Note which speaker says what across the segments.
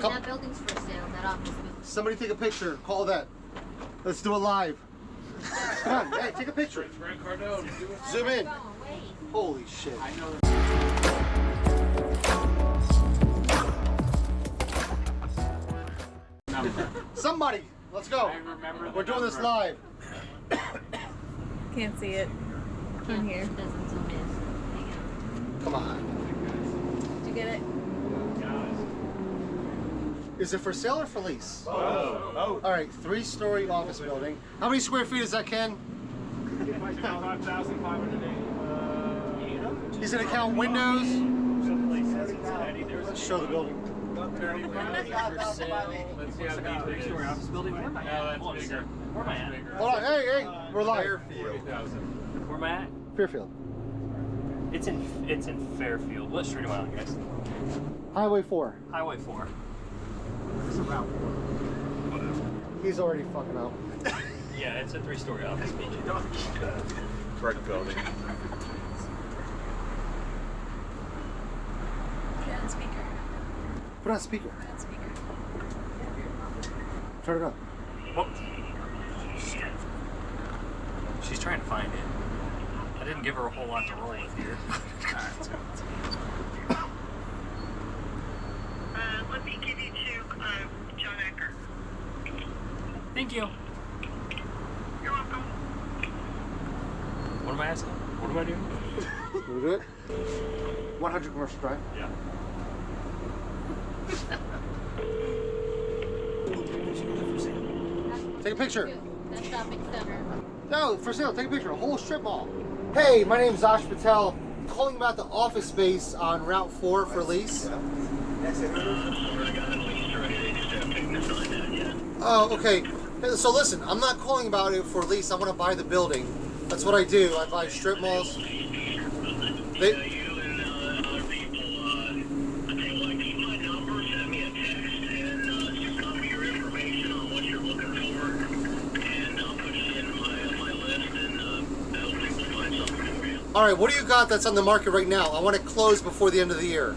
Speaker 1: That building's for sale, that office building.
Speaker 2: Somebody take a picture. Call that. Let's do it live. Come on, hey, take a picture. Zoom in. Holy shit. I know. Somebody, let's go. We're doing this live.
Speaker 3: Can't see it from here.
Speaker 2: Come on.
Speaker 3: Did you get it?
Speaker 2: Is it for sale or for lease?
Speaker 4: Oh.
Speaker 2: All right, 3-story office building. How many square feet is that, Ken?
Speaker 4: 25,580.
Speaker 2: He's gonna count windows. Let's show the building.
Speaker 4: Let's see how the 3-story office building. Where am I at? Where am I at?
Speaker 2: Hold on, hey, we're live.
Speaker 4: Where am I at?
Speaker 2: Fairfield.
Speaker 4: It's in Fairfield. What street am I on, guys?
Speaker 2: Highway 4.
Speaker 4: Highway 4.
Speaker 2: He's already fucking out.
Speaker 4: Yeah, it's a 3-story office building.
Speaker 5: Brick building.
Speaker 3: Put it on speaker.
Speaker 2: Put it on speaker.
Speaker 3: Put it on speaker.
Speaker 2: Turn it up.
Speaker 4: Oh. She's trying to find it. I didn't give her a whole lot to roll with here.
Speaker 6: Let me give you to John Ecker.
Speaker 4: Thank you.
Speaker 6: You're welcome.
Speaker 4: What am I asking? What am I doing?
Speaker 2: Can we do it? 100 Commercial Drive.
Speaker 4: Yeah.
Speaker 2: Take a picture.
Speaker 1: That shopping center.
Speaker 2: No, for sale. Take a picture. A whole strip mall. Hey, my name's Ash Patel. I'm calling about the office space on Route 4 for lease. Oh, okay. So listen, I'm not calling about it for lease. I want to buy the building. That's what I do. I buy strip malls. All right, what do you got that's on the market right now? I want to close before the end of the year.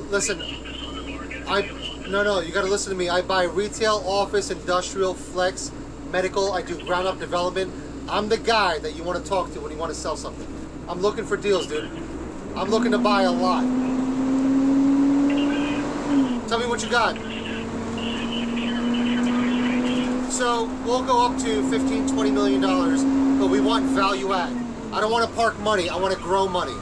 Speaker 2: Listen, no, you got to listen to me. I buy retail, office, industrial, flex, medical. I do ground up development. I'm the guy that you want to talk to when you want to sell something. I'm looking for deals, dude. I'm looking to buy a lot. Tell me what you got. So we'll go up to $15, $20 million, but we want value add. I don't want to park money. I want to grow money.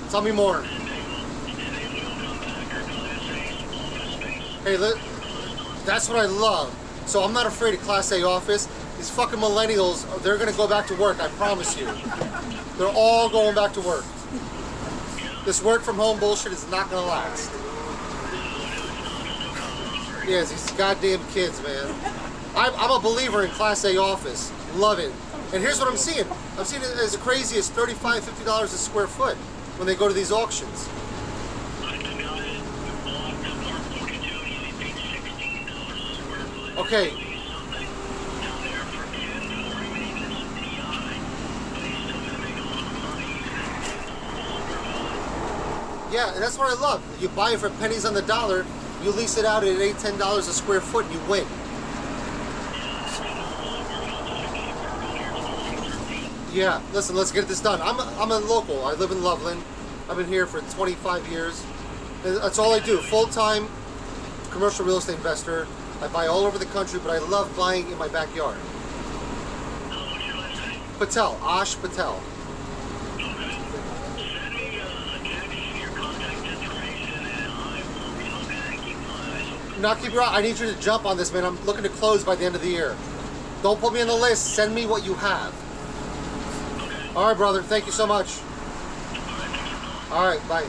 Speaker 2: Tell me more. Hey, that's what I love. So I'm not afraid of Class A office. These fucking millennials, they're going to go back to work, I promise you. They're all going back to work. This work from home bullshit is not going to last. Yes, these goddamn kids, man. I'm a believer in Class A office. Love it. And here's what I'm seeing. I'm seeing it as crazy as $35, $50 a square foot when they go to these auctions. Okay. Yeah, and that's what I love. You buy it for pennies on the dollar, you lease it out at $8, $10 a square foot, and you win. Yeah, listen, let's get this done. I'm a local. I live in Loveland. I've been here for 25 years. That's all I do. Full-time commercial real estate investor. I buy all over the country, but I love buying in my backyard. Patel, Ash Patel. Not keep your eye. I need you to jump on this, man. I'm looking to close by the end of the year. Don't put me on the list. Send me what you have. All right, brother. Thank you so much. All right, bye.